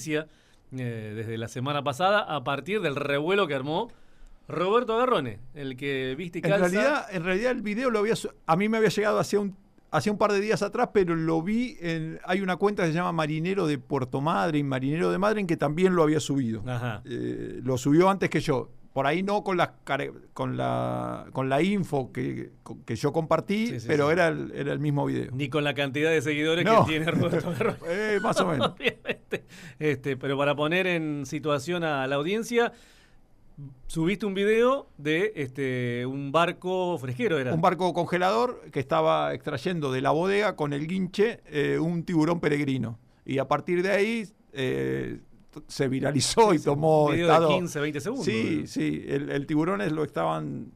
noticia desde la semana pasada a partir del revuelo que armó Roberto Garrone, el que viste y calza. En realidad el video a mí me había llegado hace un par de días atrás, pero lo vi hay una cuenta que se llama Marinero de Puerto Madryn, Marinero de Madryn, que también lo había subido. Ajá. Lo subió antes que yo. Por ahí no con la info que yo compartí, pero sí. Era el mismo video. Ni con la cantidad de seguidores que tiene Roberto Garrone. Más o menos. Obviamente. Pero para poner en situación a la audiencia, subiste un video de un barco fresquero, ¿era? Un barco congelador que estaba extrayendo de la bodega con el guinche un tiburón peregrino. Y a partir de ahí se viralizó y tomó un video estado. De 15, 20 segundos. Sí. El tiburón lo estaban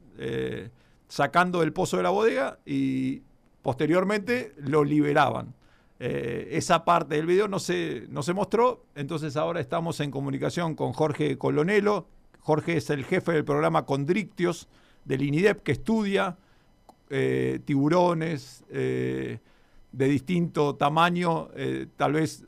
sacando del pozo de la bodega y posteriormente lo liberaban. Esa parte del video no se mostró, entonces ahora estamos en comunicación con Jorge Colonelo. Jorge es el jefe del programa Condrictios del INIDEP, que estudia tiburones de distinto tamaño. Tal vez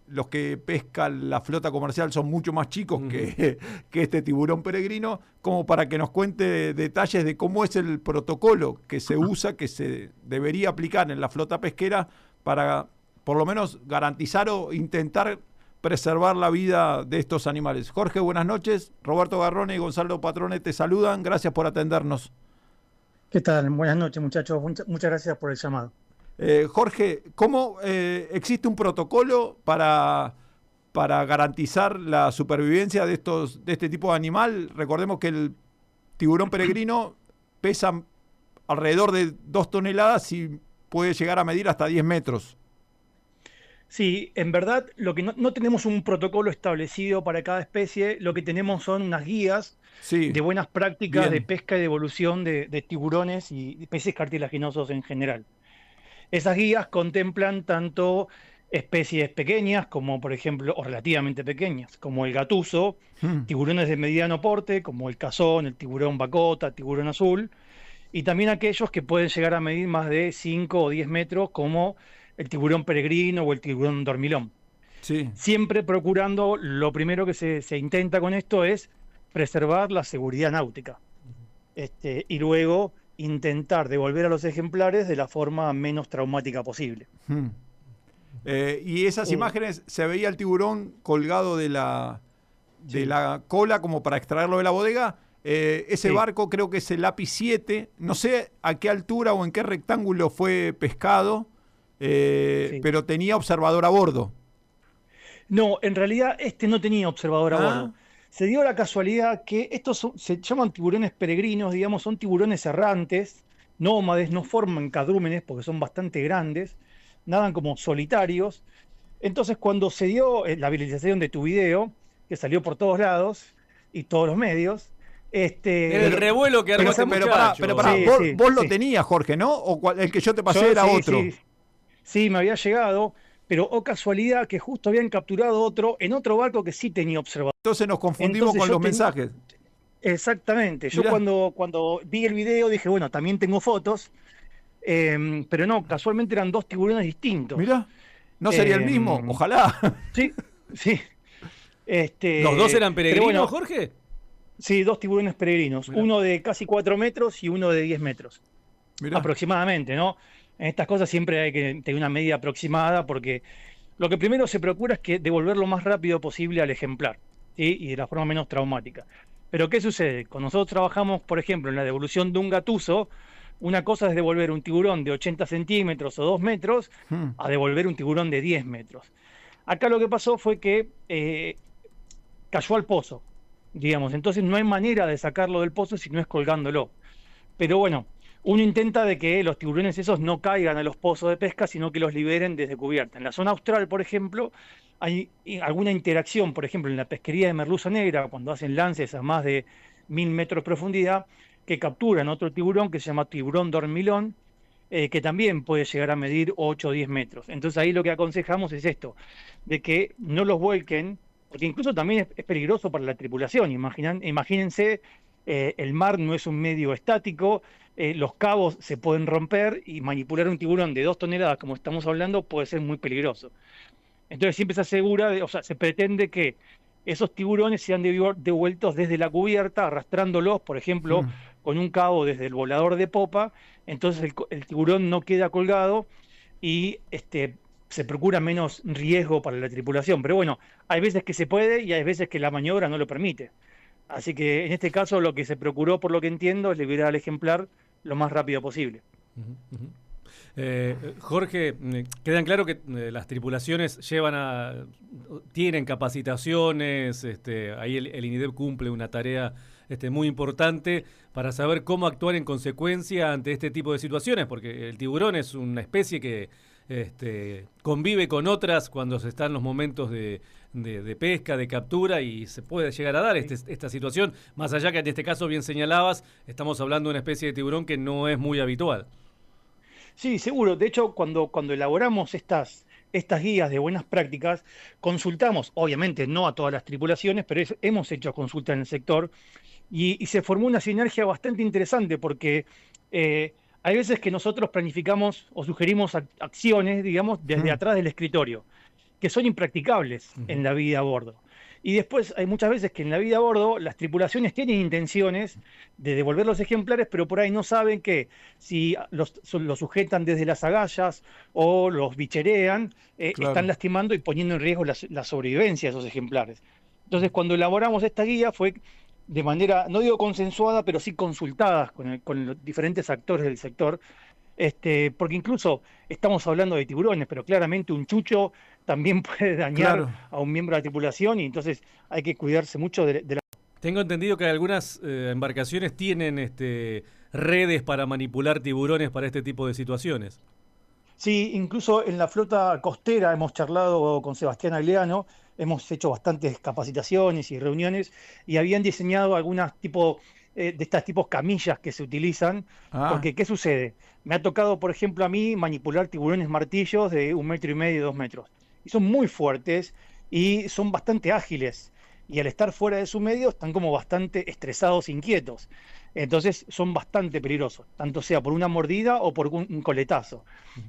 los que pesca la flota comercial son mucho más chicos que este tiburón peregrino, como para que nos cuente detalles de cómo es el protocolo que se usa, que se debería aplicar en la flota pesquera para por lo menos garantizar o intentar preservar la vida de estos animales. Jorge, buenas noches. Roberto Garrone y Gonzalo Patrone te saludan. Gracias por atendernos. ¿Qué tal? Buenas noches, muchachos. Muchas gracias por el llamado. Jorge, ¿cómo existe un protocolo para garantizar la supervivencia de este tipo de animal? Recordemos que el tiburón peregrino pesa alrededor de 2 toneladas y puede llegar a medir hasta 10 metros. Sí, en verdad lo que no tenemos un protocolo establecido para cada especie, lo que tenemos son unas guías de buenas prácticas de pesca y de evolución de tiburones y peces cartilaginosos en general. Esas guías contemplan tanto especies pequeñas como, por ejemplo, o relativamente pequeñas, como el gatuso, tiburones de mediano porte, como el cazón, el tiburón bacota, tiburón azul, y también aquellos que pueden llegar a medir más de 5 o 10 metros, como el tiburón peregrino o el tiburón dormilón. Sí. Siempre procurando, lo primero que se intenta con esto es preservar la seguridad náutica. Y luego intentar devolver a los ejemplares de la forma menos traumática posible. Y esas imágenes, se veía el tiburón colgado de la cola como para extraerlo de la bodega. Ese barco creo que es el API 7. No sé a qué altura o en qué rectángulo fue pescado. Pero tenía observador a bordo. No, en realidad no tenía observador a bordo. Se dio la casualidad que estos se llaman tiburones peregrinos, digamos, son tiburones errantes, nómades, no forman cadúmenes porque son bastante grandes, nadan como solitarios. Entonces, cuando se dio la viralización de tu video, que salió por todos lados y todos los medios, el revuelo que armó pero vos lo tenías, Jorge, ¿no? ¿O el que yo te pasé era otro? Sí, me había llegado, pero casualidad que justo habían capturado otro en otro barco que sí tenía observador. Entonces nos confundimos con los mensajes. Exactamente. Yo cuando vi el video dije, bueno, también tengo fotos, pero no, casualmente eran 2 tiburones distintos. Mirá, ¿no sería el mismo? Ojalá. Sí. ¿Los 2 eran peregrinos, Jorge? Sí, 2 tiburones peregrinos. Mirá. Uno de casi 4 metros y uno de 10 metros. Mirá. Aproximadamente, ¿no? En estas cosas siempre hay que tener una medida aproximada porque lo que primero se procura es que devolver lo más rápido posible al ejemplar, ¿sí? Y de la forma menos traumática. Pero ¿qué sucede? Cuando nosotros trabajamos, por ejemplo, en la devolución de un gatuso, una cosa es devolver un tiburón de 80 centímetros o 2 metros a devolver un tiburón de 10 metros. Acá lo que pasó fue que cayó al pozo, digamos. Entonces no hay manera de sacarlo del pozo si no es colgándolo. Pero bueno, uno intenta de que los tiburones esos no caigan a los pozos de pesca, sino que los liberen desde cubierta. En la zona austral, por ejemplo, hay alguna interacción, por ejemplo, en la pesquería de merluza negra, cuando hacen lances a más de 1000 metros de profundidad, que capturan otro tiburón que se llama tiburón dormilón, que también puede llegar a medir 8 o 10 metros. Entonces ahí lo que aconsejamos es esto, de que no los vuelquen, porque incluso también es peligroso para la tripulación. Imagínense, el mar no es un medio estático, los cabos se pueden romper y manipular un tiburón de 2 toneladas, como estamos hablando, puede ser muy peligroso. Entonces siempre se asegura, o sea, se pretende que esos tiburones sean devueltos desde la cubierta, arrastrándolos, por ejemplo, Mm. con un cabo desde el volador de popa. Entonces el tiburón no queda colgado y se procura menos riesgo para la tripulación. Pero bueno, hay veces que se puede y hay veces que la maniobra no lo permite. Así que en este caso lo que se procuró, por lo que entiendo, es liberar al ejemplar lo más rápido posible. Ujú, ujú. Jorge, quedan claro que las tripulaciones tienen capacitaciones, ahí el INIDEP cumple una tarea muy importante para saber cómo actuar en consecuencia ante este tipo de situaciones, porque el tiburón es una especie que convive con otras cuando se están en los momentos de pesca, de captura, y se puede llegar a dar esta situación, más allá que en este caso bien señalabas, estamos hablando de una especie de tiburón que no es muy habitual. Sí, seguro. De hecho, cuando elaboramos estas guías de buenas prácticas, consultamos, obviamente no a todas las tripulaciones, pero hemos hecho consulta en el sector y se formó una sinergia bastante interesante porque hay veces que nosotros planificamos o sugerimos acciones, digamos, desde Mm. atrás del escritorio que son impracticables Ujú. en la vida a bordo. Y después hay muchas veces que en la vida a bordo las tripulaciones tienen intenciones de devolver los ejemplares, pero por ahí no saben que si los sujetan desde las agallas o los bicherean, están Claro. lastimando y poniendo en riesgo la sobrevivencia de esos ejemplares. Entonces, cuando elaboramos esta guía fue de manera, no digo consensuada, pero sí consultadas con los diferentes actores del sector, porque incluso estamos hablando de tiburones, pero claramente un chucho también puede dañar Claro. a un miembro de la tripulación y entonces hay que cuidarse mucho de la... Tengo entendido que algunas embarcaciones tienen redes para manipular tiburones para este tipo de situaciones. Sí, incluso en la flota costera hemos charlado con Sebastián Agleano, hemos hecho bastantes capacitaciones y reuniones y habían diseñado algunas de estas tipos camillas que se utilizan, Ah, porque ¿qué sucede? Me ha tocado, por ejemplo, a mí manipular tiburones martillos de 1,5 metros, 2 metros. Y son muy fuertes y son bastante ágiles. Y al estar fuera de su medio están como bastante estresados, inquietos. Entonces son bastante peligrosos, tanto sea por una mordida o por un coletazo.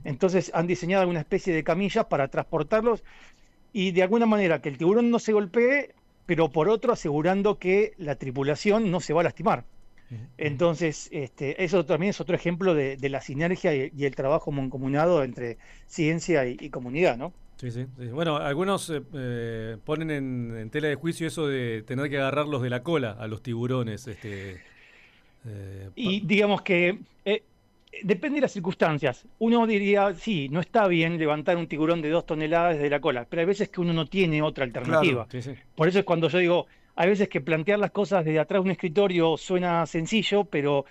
Entonces han diseñado alguna especie de camillas para transportarlos y de alguna manera que el tiburón no se golpee, pero por otro asegurando que la tripulación no se va a lastimar. Ujú, ujú. Entonces, eso también es otro ejemplo de la sinergia y el trabajo mancomunado entre ciencia y comunidad, ¿no? Sí, sí, sí. Bueno, algunos ponen en tela de juicio eso de tener que agarrarlos de la cola a los tiburones. Eh, pa- Y digamos que depende de las circunstancias. Uno diría, sí, no está bien levantar un tiburón de 2 toneladas desde la cola, pero hay veces que uno no tiene otra claro. alternativa. sí, sí. Por eso es cuando yo digo, hay veces que plantear las cosas desde atrás de un escritorio suena sencillo, pero,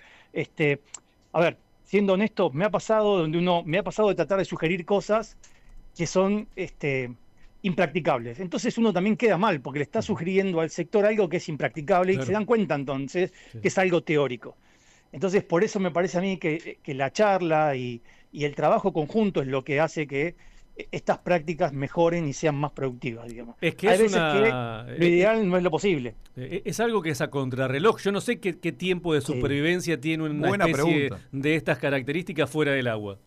a ver, siendo honesto, me ha pasado de tratar de sugerir cosas que son impracticables. Entonces uno también queda mal, porque le está Ujú, sugiriendo al sector algo que es impracticable y se claro. dan cuenta entonces Sí. que es algo teórico. Entonces, por eso me parece a mí que la charla y el trabajo conjunto es lo que hace que estas prácticas mejoren y sean más productivas, digamos. Es que Hay es veces que una. lo ideal no es lo posible. Es algo que es a contrarreloj. Yo no sé qué tiempo de Sí. supervivencia tiene una Buena especie pregunta. de estas características fuera del agua.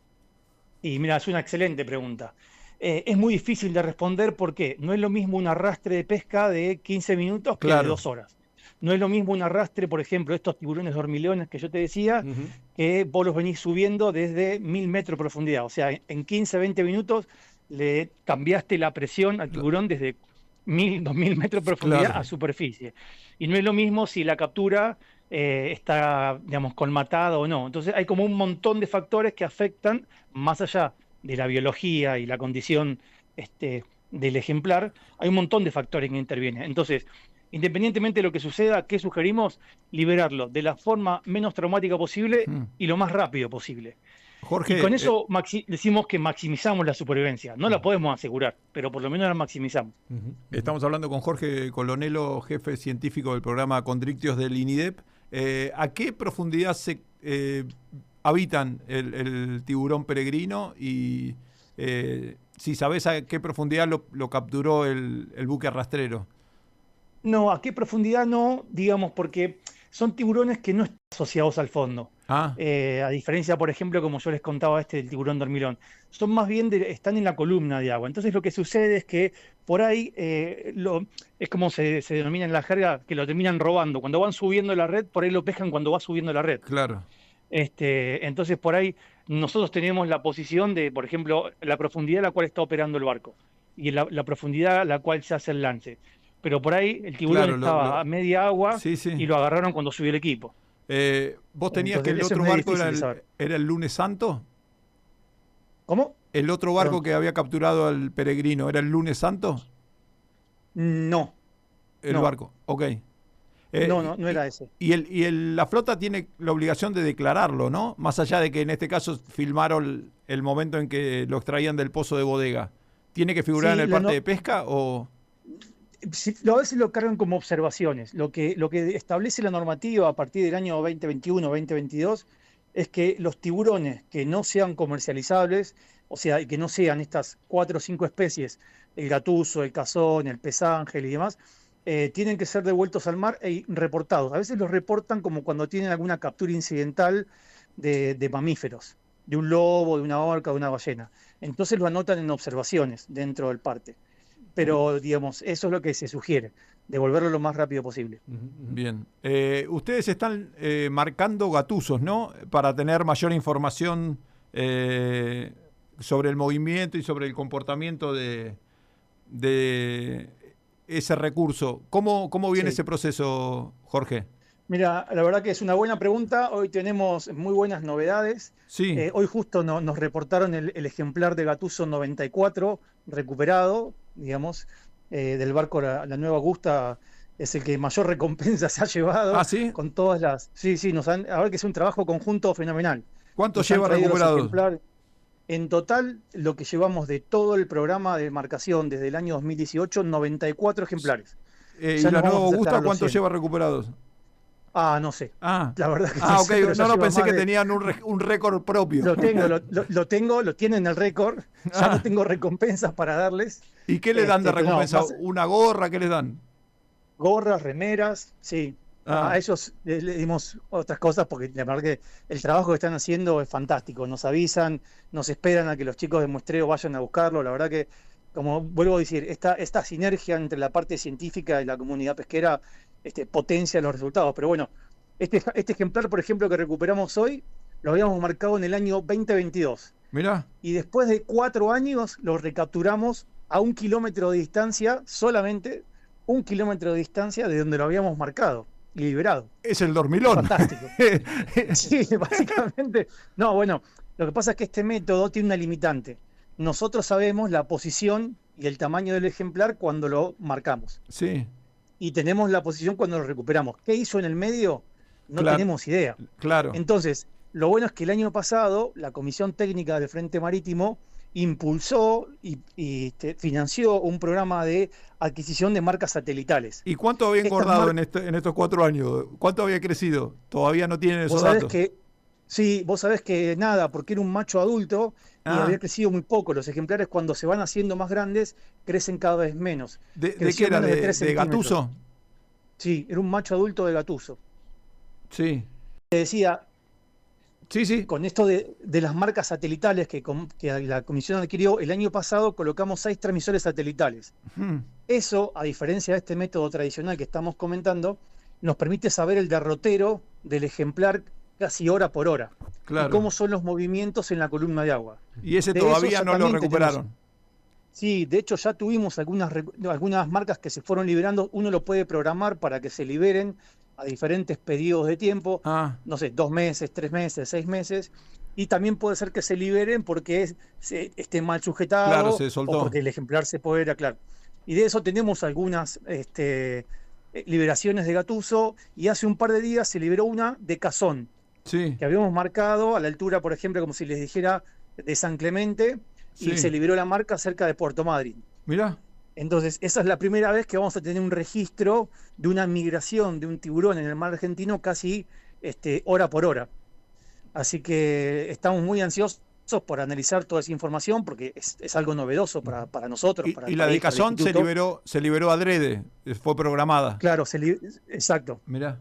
Y mira, es una excelente pregunta. Es muy difícil de responder porque no es lo mismo un arrastre de pesca de 15 minutos que de Claro. 2 horas. No es lo mismo un arrastre, por ejemplo, estos tiburones dormileones que yo te decía, Ujú. que vos los venís subiendo desde 1.000 metros de profundidad. O sea, en 15, 20 minutos le cambiaste la presión al tiburón desde 1.000, 2.000 metros de profundidad Claro. a superficie. Y no es lo mismo si la captura está, digamos, colmatada o no. Entonces hay como un montón de factores que afectan, más allá de la biología y la condición del ejemplar, hay un montón de factores que intervienen. Entonces, independientemente de lo que suceda, ¿qué sugerimos? Liberarlo de la forma menos traumática posible Mm. y lo más rápido posible. Y Jorge, con eso decimos que maximizamos la supervivencia. No la podemos asegurar, pero por lo menos la maximizamos. Ujú, ujú. estamos hablando con Jorge Colonelo, jefe científico del programa Condrictios del INIDEP. ¿A qué profundidad se habitan el tiburón peregrino? Y si sabés a qué profundidad lo capturó el buque arrastrero. No, a qué profundidad no, digamos, porque son tiburones que no están asociados al fondo. A diferencia, por ejemplo, como yo les contaba del tiburón dormilón. Son más bien, están en la columna de agua. Entonces lo que sucede es que por ahí, es como se denomina en la jerga, que lo terminan robando. Cuando van subiendo la red, por ahí lo pescan cuando va subiendo la red. Claro. Entonces por ahí nosotros tenemos la posición de, por ejemplo, la profundidad a la cual está operando el barco y la profundidad a la cual se hace el lance. Pero por ahí el tiburón estaba a media agua y lo agarraron cuando subió el equipo. ¿Vos tenías Entonces, que el otro barco era el Lunes Santo? ¿Cómo? ¿El otro barco que había capturado al peregrino era el Lunes Santo? No. El barco, ok. No era ese. Y la flota tiene la obligación de declararlo, ¿no? Más allá de que en este caso filmaron el momento en que lo extraían del pozo de bodega. ¿Tiene que figurar en el parte de pesca o...? A veces lo cargan como observaciones. Lo que establece la normativa a partir del año 2021, 2022, es que los tiburones que no sean comercializables, o sea, que no sean estas 4 o 5 especies, el gatuso, el cazón, el pez ángel y demás, tienen que ser devueltos al mar y reportados. A veces los reportan como cuando tienen alguna captura incidental de mamíferos, de un lobo, de una orca, de una ballena. Entonces lo anotan en observaciones dentro del parte. Pero, digamos, eso es lo que se sugiere, devolverlo lo más rápido posible. Bien. Ustedes están marcando gatusos, ¿no? Para tener mayor información sobre el movimiento y sobre el comportamiento de ese recurso. ¿Cómo viene ese proceso, Jorge? Mira, la verdad que es una buena pregunta. Hoy tenemos muy buenas novedades. Sí. Hoy justo nos reportaron el ejemplar de Gatuso 94 recuperado, digamos, del barco la Nueva Augusta. Es el que mayor recompensa se ha llevado. ¿Ah, sí? Con todas las... Sí, a ver que es un trabajo conjunto fenomenal. ¿Cuántos lleva recuperados? En total, lo que llevamos de todo el programa de marcación desde el año 2018, 94 ejemplares. ¿Y la Nueva Augusta cuántos lleva recuperados? No sé. La verdad que ok. No, pensé que tenían un récord propio. Lo tienen el récord. Ya no tengo recompensas para darles. ¿Y qué le dan de recompensa? ¿Una gorra? ¿Qué les dan? Gorras, remeras, sí. A ellos le dimos otras cosas porque la verdad que el trabajo que están haciendo es fantástico. Nos avisan, nos esperan a que los chicos de muestreo vayan a buscarlo. La verdad que, como vuelvo a decir, esta sinergia entre la parte científica y la comunidad pesquera potencia los resultados. Pero bueno, este ejemplar, por ejemplo, que recuperamos hoy, lo habíamos marcado en el año 2022. Mirá. Y después de 4 años lo recapturamos a 1 kilómetro de distancia, solamente 1 kilómetro de distancia de donde lo habíamos marcado y liberado. Es el dormilón. Fantástico. Sí, básicamente. No, bueno, lo que pasa es que este método tiene una limitante. Nosotros sabemos la posición y el tamaño del ejemplar cuando lo marcamos. Sí. Y tenemos la posición cuando lo recuperamos. ¿Qué hizo en el medio? No tenemos idea. Claro. Entonces, lo bueno es que el año pasado la Comisión Técnica del Frente Marítimo impulsó y financió un programa de adquisición de marcas satelitales. ¿Y cuánto había engordado en estos 4 años? ¿Cuánto había crecido? Todavía no tienen esos datos. Vos sabés que nada, porque era un macho adulto y había crecido muy poco. Los ejemplares, cuando se van haciendo más grandes, crecen cada vez menos. ¿De qué era? ¿De gatuso? Sí, era un macho adulto de gatuso. Sí. Te decía, sí. Con esto de las marcas satelitales que la Comisión adquirió, el año pasado colocamos 6 transmisores satelitales. Eso, a diferencia de este método tradicional que estamos comentando, nos permite saber el derrotero del ejemplar casi hora por hora. Claro. Y cómo son los movimientos en la columna de agua. Y ese todavía no lo recuperaron. Sí, de hecho ya tuvimos algunas marcas que se fueron liberando. Uno lo puede programar para que se liberen a diferentes periodos de tiempo, no sé, 2 meses, 3 meses, 6 meses, y también puede ser que se liberen porque esté mal sujetado, claro, se soltó, o porque el ejemplar se puede aclarar. Y de eso tenemos algunas liberaciones de gatuso, y hace un par de días se liberó una de cazón, que habíamos marcado a la altura, por ejemplo, como si les dijera, de San Clemente, y se liberó la marca cerca de Puerto Madryn. Mirá. Entonces, esa es la primera vez que vamos a tener un registro de una migración de un tiburón en el mar argentino casi hora por hora. Así que estamos muy ansiosos por analizar toda esa información porque es algo novedoso para nosotros. Y la de cazón se liberó adrede, fue programada. Claro, exacto. Mirá.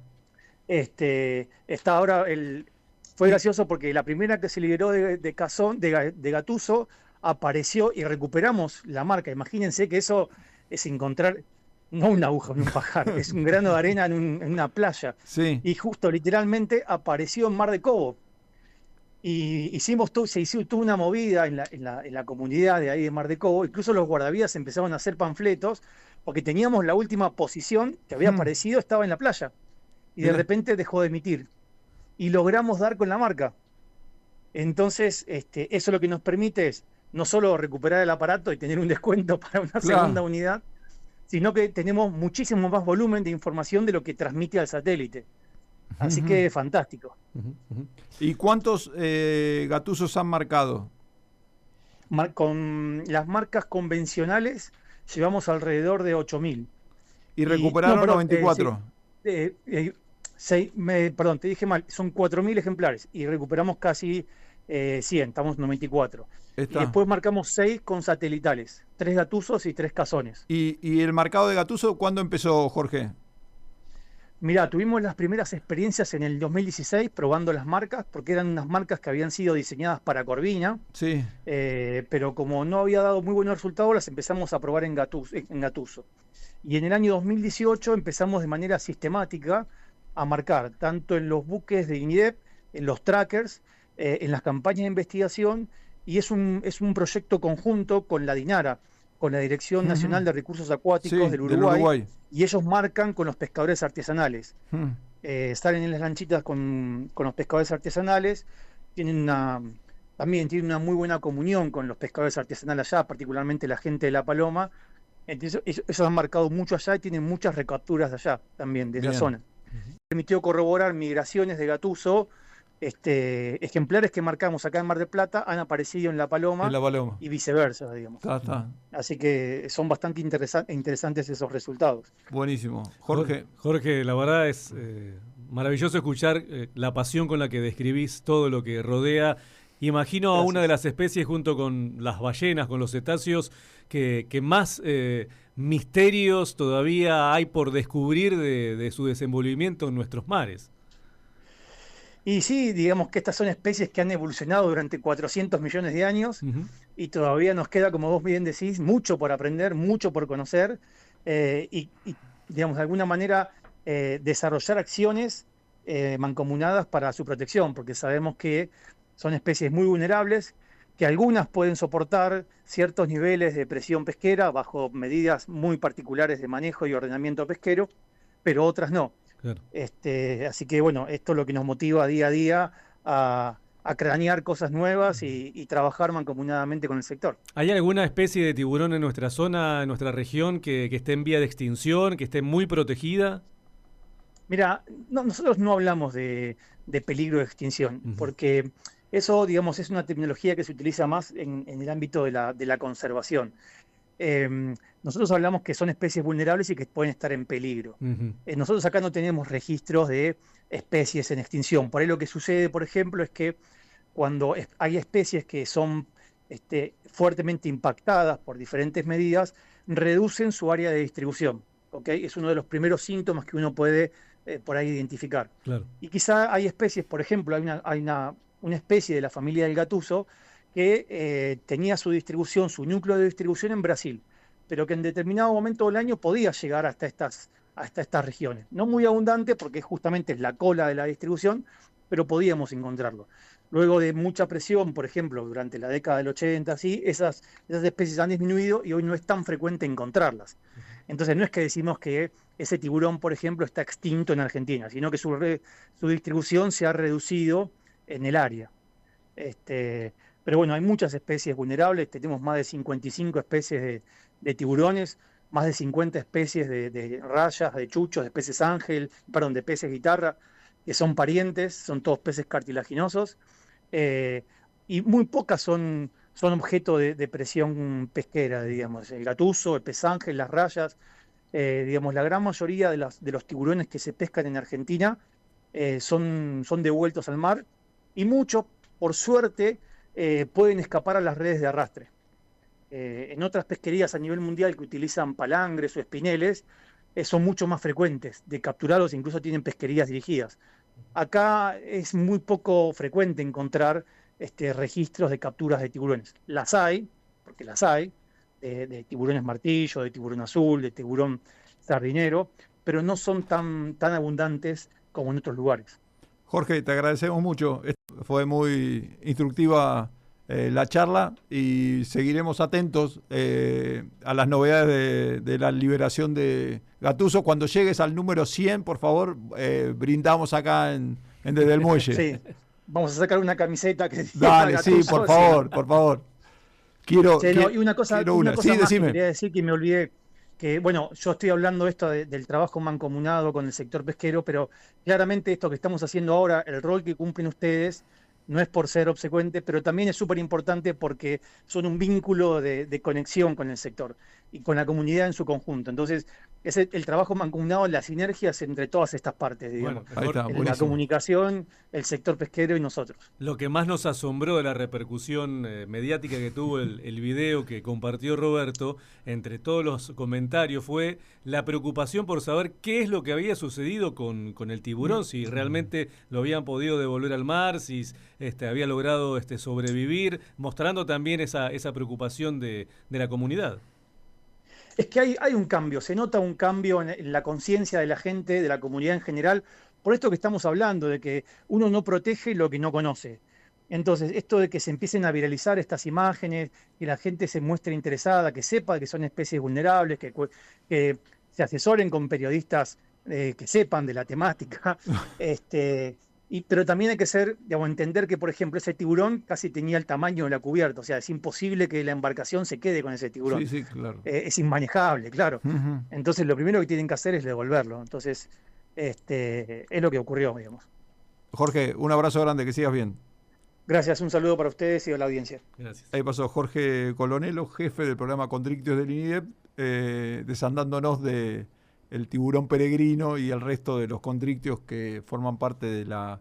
Está ahora Fue gracioso porque la primera que se liberó de Gattuso apareció y recuperamos la marca. Imagínense que eso es encontrar, no una aguja en un pajar, es un grano de arena en una playa. Sí. Y justo literalmente apareció en Mar de Cobo. Y se hizo toda una movida en la comunidad de ahí de Mar de Cobo. Incluso los guardavidas empezaron a hacer panfletos porque teníamos la última posición que había aparecido, estaba en la playa. Y de Mirá. repente dejó de emitir. Y logramos dar con la marca. Entonces, eso lo que nos permite es no solo recuperar el aparato y tener un descuento para una segunda unidad, sino que tenemos muchísimo más volumen de información de lo que transmite al satélite. Así que fantástico. ¿Y cuántos Gattusos han marcado? Con las marcas convencionales llevamos alrededor de 8.000. Y recuperaron 94. Perdón, te dije mal, son 4.000 ejemplares y recuperamos casi 100, estamos 94. Y después marcamos 6 con satelitales, 3 Gattusos y 3 cazones. ¿Y el marcado de Gattuso cuándo empezó, Jorge? Mirá, tuvimos las primeras experiencias en el 2016 probando las marcas, porque eran unas marcas que habían sido diseñadas para Corvina, sí. Pero como no había dado muy buenos resultados, las empezamos a probar en Gattuso. Y en el año 2018 empezamos de manera sistemática a marcar, tanto en los buques de INIDEP, en los trackers, en las campañas de investigación, y es un proyecto conjunto con la DINARA, con la Dirección Nacional de Recursos Acuáticos del Uruguay, y ellos marcan con los pescadores artesanales. Salen en las lanchitas con los pescadores artesanales, también tienen una muy buena comunión con los pescadores artesanales allá, particularmente la gente de La Paloma. Entonces, ellos han marcado mucho allá y tienen muchas recapturas de allá también, de esa zona. Permitió corroborar migraciones de Gattuso. Ejemplares que marcamos acá en Mar del Plata han aparecido en La Paloma, y viceversa, digamos. Así que son bastante interesantes esos resultados. Buenísimo. Jorge. Jorge, la verdad es maravilloso escuchar la pasión con la que describís todo lo que rodea. Imagino a una de las especies junto con las ballenas, con los cetáceos, que más misterios todavía hay por descubrir de su desenvolvimiento en nuestros mares. Y sí, digamos que estas son especies que han evolucionado durante 400 millones de años y todavía nos queda, como vos bien decís, mucho por aprender, mucho por conocer y digamos, de alguna manera desarrollar acciones mancomunadas para su protección, porque sabemos que son especies muy vulnerables, que algunas pueden soportar ciertos niveles de presión pesquera bajo medidas muy particulares de manejo y ordenamiento pesquero, pero otras no. Claro. Así que bueno, esto es lo que nos motiva día a día a cranear cosas nuevas y trabajar mancomunadamente con el sector. ¿Hay alguna especie de tiburón en nuestra zona, en nuestra región, que esté en vía de extinción, que esté muy protegida? Mira, nosotros no hablamos de peligro de extinción, porque eso, digamos, es una tecnología que se utiliza más en el ámbito de la conservación. Nosotros hablamos que son especies vulnerables y que pueden estar en peligro. Nosotros acá no tenemos registros de especies en extinción. Por ahí lo que sucede, por ejemplo, es que cuando hay especies que son fuertemente impactadas por diferentes medidas, reducen su área de distribución. ¿Okay? Es uno de los primeros síntomas que uno puede por ahí identificar. Claro. Y quizá hay especies, por ejemplo, hay una especie de la familia del gatuso que tenía su distribución, su núcleo de distribución en Brasil, pero que en determinado momento del año podía llegar hasta estas regiones. No muy abundante porque justamente es la cola de la distribución, pero podíamos encontrarlo. Luego de mucha presión, por ejemplo, durante la década del 80, ¿sí? esas especies han disminuido y hoy no es tan frecuente encontrarlas. Entonces no es que decimos que ese tiburón, por ejemplo, está extinto en Argentina, sino que su distribución se ha reducido en el área. Pero bueno, hay muchas especies vulnerables, tenemos más de 55 especies de tiburones, más de 50 especies de rayas, de chuchos, de peces ángel, perdón, de peces guitarra, que son parientes, son todos peces cartilaginosos, y muy pocas son objeto de presión pesquera, digamos, el gatuso, el pez ángel, las rayas, digamos, la gran mayoría de los tiburones que se pescan en Argentina son devueltos al mar, y muchos, por suerte, pueden escapar a las redes de arrastre. En otras pesquerías a nivel mundial que utilizan palangres o espineles, son mucho más frecuentes de capturarlos, incluso tienen pesquerías dirigidas. Acá es muy poco frecuente encontrar registros de capturas de tiburones. Las hay, porque las hay, de tiburones martillo, de tiburón azul, de tiburón sardinero, pero no son tan abundantes como en otros lugares. Jorge, te agradecemos mucho. Fue muy instructiva la charla y seguiremos atentos a las novedades de la liberación de Gattuso. Cuando llegues al número 100, por favor, brindamos acá Desde el Muelle. Sí, vamos a sacar una camiseta que diga Dale, Gattuso, sí, por favor, por favor. Quiero, sí, no, y una cosa sí, más decime. que quería decir que me olvidé, que bueno, yo estoy hablando esto del trabajo mancomunado con el sector pesquero, pero claramente esto que estamos haciendo ahora, el rol que cumplen ustedes, no es por ser obsecuente, pero también es súper importante porque son un vínculo de conexión con el sector y con la comunidad en su conjunto. Entonces, es el trabajo mancomunado, las sinergias entre todas estas partes, digamos. Bueno, Ahí está, La buenísimo. comunicación, el sector pesquero y nosotros. lo que más nos asombró de la repercusión mediática que tuvo el video que compartió Roberto, entre todos los comentarios, fue la preocupación por saber qué es lo que había sucedido con el tiburón, si realmente lo habían podido devolver al mar, si había logrado sobrevivir, mostrando también esa preocupación de la comunidad. Es que hay un cambio, se nota un cambio en la conciencia de la gente, de la comunidad en general, por esto que estamos hablando, de que uno no protege lo que no conoce. Entonces, esto de que se empiecen a viralizar estas imágenes, que la gente se muestre interesada, que sepa que son especies vulnerables, que se asesoren con periodistas que sepan de la temática, pero también hay que entender que, por ejemplo, ese tiburón casi tenía el tamaño de la cubierta, o sea, es imposible que la embarcación se quede con ese tiburón. Sí, sí, claro. Es inmanejable, claro. Uh-huh. Entonces, lo primero que tienen que hacer es devolverlo. Entonces, es lo que ocurrió, digamos. Jorge, un abrazo grande, que sigas bien. Gracias, un saludo para ustedes y a la audiencia. Gracias. Ahí pasó Jorge Colonelo, jefe del programa Condrictios del INIDEP, desandándonos de el tiburón peregrino y el resto de los condrictios que forman parte de la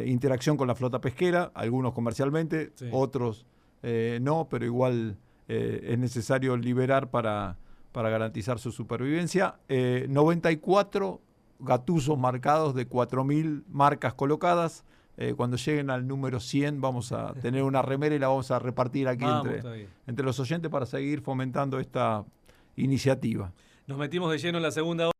interacción con la flota pesquera, algunos comercialmente, sí. Otros no, pero igual es necesario liberar para garantizar su supervivencia. 94 Gattusos marcados de 4.000 marcas colocadas. Cuando lleguen al número 100 vamos a tener una remera y la vamos a repartir aquí entre los oyentes para seguir fomentando esta iniciativa. Nos metimos de lleno en la segunda hora.